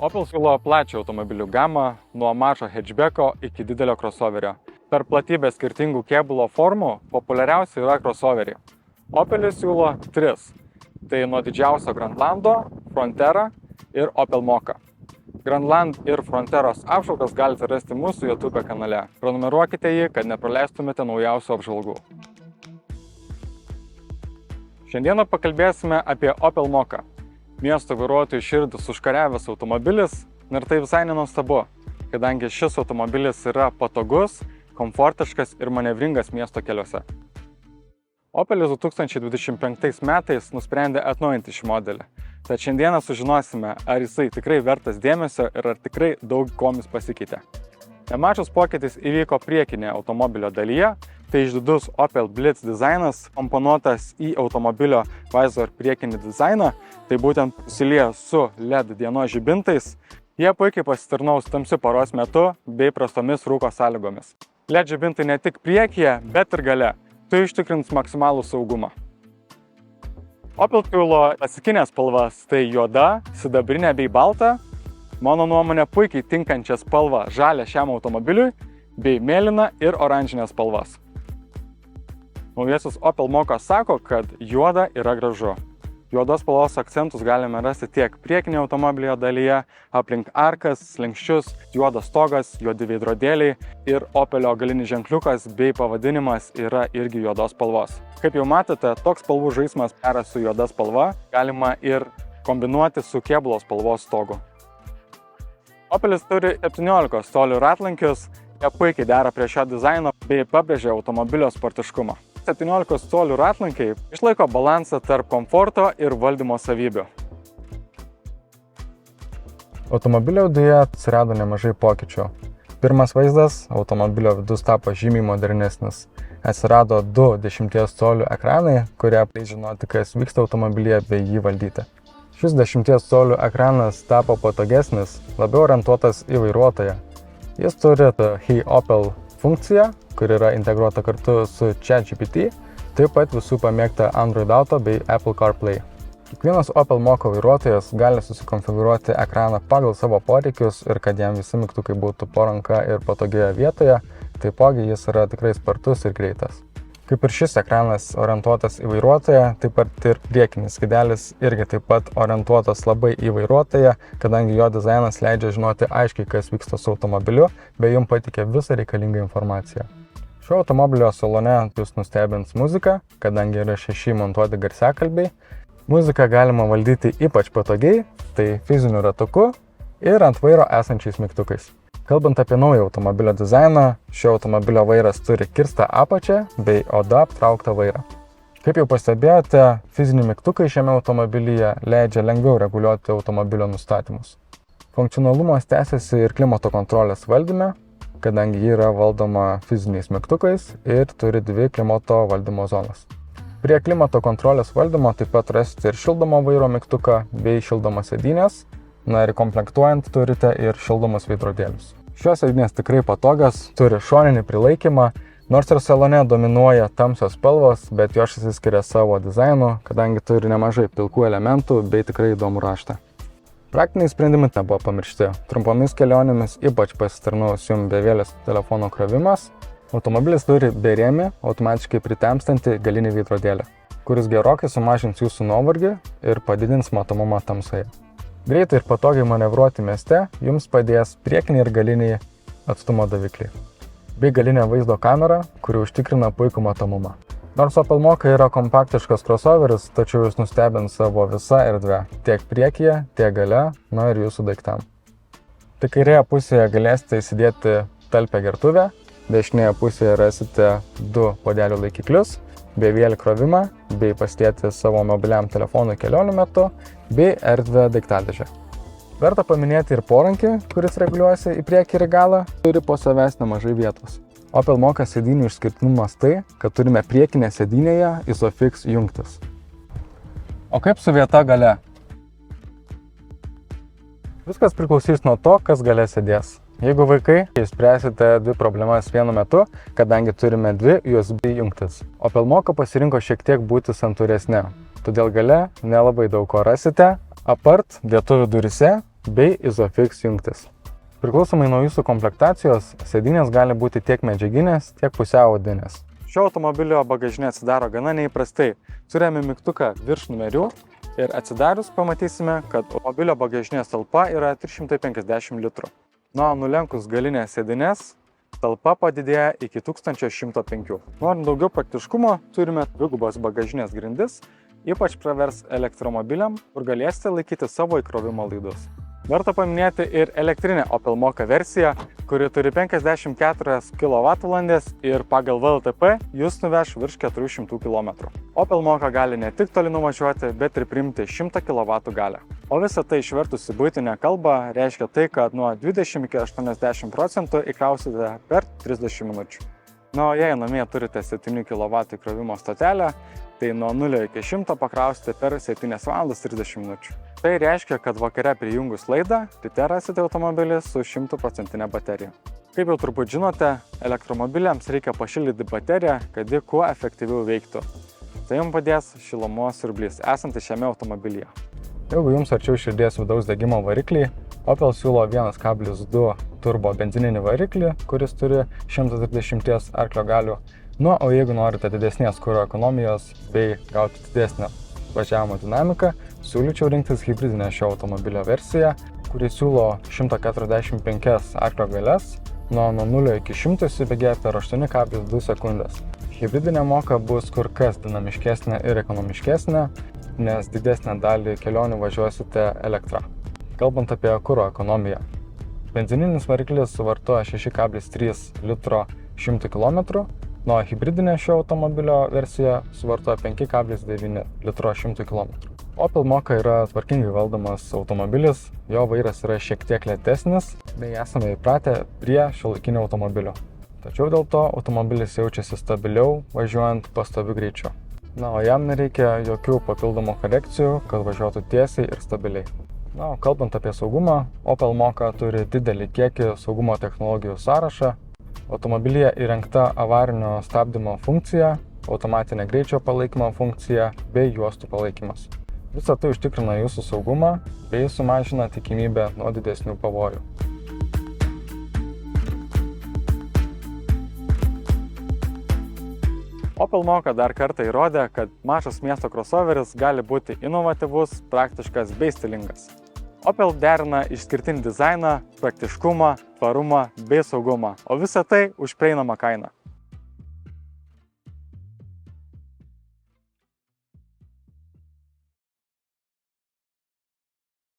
Opel siūlo plačią automobilių gamą nuo mažo hatchbacko iki didelio crossoverio. Per platybę skirtingų kėbulo formų populiariausi yra crossoveriai. Opelis siūlo 3. Tai nuo didžiausio Grandlando, Frontera ir Opel Mokka. Grandland ir Fronteros apžvalgas galite rasti mūsų YouTube kanale. Prenumeruokite jį, kad nepraleistumėte naujausių apžvalgų. Šiandieną pakalbėsime apie Opel Mokka. Miesto vairuotojų širdis užkariavęs automobilis, ir tai visai nenuostabu, kadangi šis automobilis yra patogus, komfortiškas ir manevringas miesto keliuose. Opelis 2025 metais nusprendė atnaujinti šį modelį. Tad šiandieną sužinosime, ar jisai tikrai vertas dėmesio ir ar tikrai daug komis pasikeitė. Nemažas pokytis įvyko priekinėje automobilio dalyje, tai išdidus Opel Blitz dizainas komponuotas į automobilio vaizdo ir priekinį dizainą, tai būtent susilieja su LED dienos žibintais. Jie puikiai pasitarnaus tamsiu paros metu bei prastomis rūko sąlygomis. LED žibintai ne tik priekyje, bet ir gale. Tai užtikrins maksimalų saugumą. Opel siūlo klasikinės spalvas, tai juoda, sidabrinė bei balta. Mano nuomonė puikiai tinkančią spalvą žalią šiam automobiliui, bei mėlyną ir oranžinės spalvas. Naujasis Opel Mokka sako, kad juoda yra gražu. Juodos spalvos akcentus galime rasti tiek priekinėje automobilio dalyje, aplink arkas, slenksčius, juodas stogas, juodi veidrodėliai ir Opelio galinis ženkliukas bei pavadinimas yra irgi juodos spalvos. Kaip jau matote, toks spalvų žaismas dera su juoda spalva galima ir kombinuoti su kėbulo spalvos stogu. Opelis turi 17 colių ratlankius, jie puikiai dera prie šio dizaino bei pabrėžia automobilio sportiškumą. 17 colių ratlankiai išlaiko balansą tarp komforto ir valdymo savybių. Automobilio viduje atsirado nemažai pokyčių. Pirmas vaizdas – automobilio vidus tapo žymiai modernesnis. Atsirado 2 10 colių ekranai, kurie leidžia žinoti, kas vyksta automobilyje bei jį valdyti. Šis 10 colių ekranas tapo patogesnis, labiau orientuotas į vairuotoją. Jis turi Hey Opel funkciją, kur yra integruota kartu su ChatGPT, taip pat visų pamėgta Android Auto bei Apple CarPlay. Kiekvienas Opel Mokka vairuotojas gali susikonfigūruoti ekraną pagal savo poreikius ir kad jam visi mygtukai būtų po ranka ir patogioje vietoje, taipogi jis yra tikrai spartus ir greitas. Kaip ir šis ekranas orientuotas į vairuotoją, taip pat ir priekinis skydelis irgi taip pat orientuotas labai į vairuotoją, kadangi jo dizainas leidžia žinoti aiškiai, kas vyksta su automobiliu, bei jums pateikia visą reikalingą informaciją. Šio automobilio salone jūs nustebins muzika, kadangi yra 6 montuoti garsiakalbiai. Muziką galima valdyti ypač patogiai, tai fiziniu ratuku ir ant vairo esančiais mygtukais. Kalbant apie naują automobilio dizainą, šio automobilio vairas turi kirstą apačią bei oda aptrauktą vairą. Kaip jau pastebėjote, fiziniai mygtukai šiame automobilyje leidžia lengviau reguliuoti automobilio nustatymus. Funkcionalumas tęsiasi ir klimato kontrolės valdyme, kadangi ji yra valdoma fiziniais mygtukais ir turi 2 klimato valdymo zonas. Prie klimato kontrolės valdymo taip pat rasite ir šildomo vairo mygtuką bei šildomas sėdynės. Ir komplektuojant turite ir šildomus veidrodėlius. Šios sėdynės tikrai patogios, turi šoninį prilaikymą, nors ir salone dominuoja tamsios spalvos, bet jos išsiskiria savo dizainu, kadangi turi nemažai pilkų elementų bei tikrai įdomų raštą. Praktiniai sprendimai nebuvo pamiršti. Trumpomis kelionėmis ypač pasitarnaus jums bevėlės telefono krovimas. Automobilis turi berėmį, automatiškai pritemstantį galinį veidrodėlį, kuris gerokai sumažins jūsų nuovargį ir padidins matomumą tamsoje. Greitai ir patogiai manevruoti mieste jums padės priekiniai ir galiniai atstumo davikliai, bei galinė vaizdo kamera, kuri užtikrina puikų matomumą. Nors Opel Mokka yra kompaktiškas crossoveris, tačiau jis nustebins savo visą erdvę, tiek priekyje, tiek gale, ir jūsų daiktam. Tik kairėje pusėje galėsite įsidėti talpią gertuvę, dešinėje pusėje rasite 2 puodelių laikiklius, bevėlį krovimą, bei pasidėti savo mobiliam telefonui kelionių metu, bei erdvę daiktadėžę. Verta paminėti ir porankį, kuris reguliuojasi į priekį ir į galą, turi po savęs nemažai vietos. Opel Mokka sėdynių išskirtinumas tai, kad turime priekinę sėdynėje Isofix jungtis. O kaip su vieta gale? Viskas priklausys nuo to, kas gale sėdės. Jeigu vaikai, išspręsite 2 problemas vienu metu, kadangi turime 2 USB jungtis. Opel Mokka pasirinko šiek tiek būti santūresnė, todėl gale nelabai daug ko rasite. Apart lietuvių durise bei Isofix jungtis. Priklausomai nuo jūsų komplektacijos, sėdynės gali būti tiek medžiaginės, tiek pusiau odinės. Šio automobilio bagažinė atsidaro gana neįprastai. Turime mygtuką virš numerių ir atsidarius pamatysime, kad automobilio bagažinės talpa yra 350 litrų. Nulenkus galinės sėdynės, talpa padidėja iki 1105. Norint daugiau praktiškumo, turime dvigubos bagažinės grindis, ypač pravers elektromobiliam, kur galėsite laikyti savo įkrovimo laidus. Verta paminėti ir elektrinę Opel Mokka versiją, kuri turi 54 kWh ir pagal VLTP jūs nuveš virš 400 km. Opel Mokka gali ne tik toli nuvažiuoti, bet ir priimti 100 kW galią. O visą tai išvertus į buitinę kalbą reiškia tai, kad nuo 20 iki 80% įkrausite per 30 minučių. O jei namie turite 7 kW įkrovimo stotelę, tai nuo 0 iki 100 pakrausite per 7 valandas 30 minučių. Tai reiškia, kad vakare prijungus laidą, ryte rasite automobilį su 100% baterija. Kaip jau turbūt žinote, elektromobiliams reikia pašildyti bateriją, kad ji kuo efektyviau veiktų. Tai jums padės šilumos siurblys, esantis šiame automobilyje. Jeigu jums arčiau širdies vidaus degimo variklį, Opel siūlo 1,2 turbo benzininį variklį, kuris turi 130 arklio galių. O jeigu norite didesnės kuro ekonomijos bei gauti didesnę važiavimo dinamiką, siūlyčiau rinktis hibridinę šio automobilio versiją, kuri siūlo 145 arklio galias, nuo 0 iki 100 įsibėgėja per 8,2 sekundės. Hibridinė Mokka bus kur kas dinamiškesnė ir ekonomiškesnė, nes didesnę dalį kelionių važiuosite elektra. Kalbant apie kuro ekonomiją, benzininis variklis suvartoja 6,3 litro 100 km, hibridinė šio automobilio versija suvartoja 5,9 litro 100 km. Opel Mokka yra tvarkingai valdomas automobilis, jo vairas yra šiek tiek lėtesnis, bei esame įpratę prie šiuolaikinio automobilio. Tačiau dėl to automobilis jaučiasi stabiliau važiuojant pastoviu greičiu. O jam nereikia jokių papildomų korekcijų, kad važiuotų tiesiai ir stabiliai. Kalbant apie saugumą, Opel Mokka turi didelį kiekį saugumo technologijų sąrašą. Automobilyje įrengta avarinio stabdymo funkcija, automatinė greičio palaikymo funkcija bei juostų palaikymas. Visą tai užtikrina jūsų saugumą bei sumažina tikimybę nuo didesnių pavojų. Opel Mokka dar kartą įrodė, kad mažas miesto crossoveris gali būti inovatyvus, praktiškas bei stilingas. Opel derina išskirtinį dizainą, praktiškumą, tvarumą bei saugumą, o visą tai už prieinamą kainą.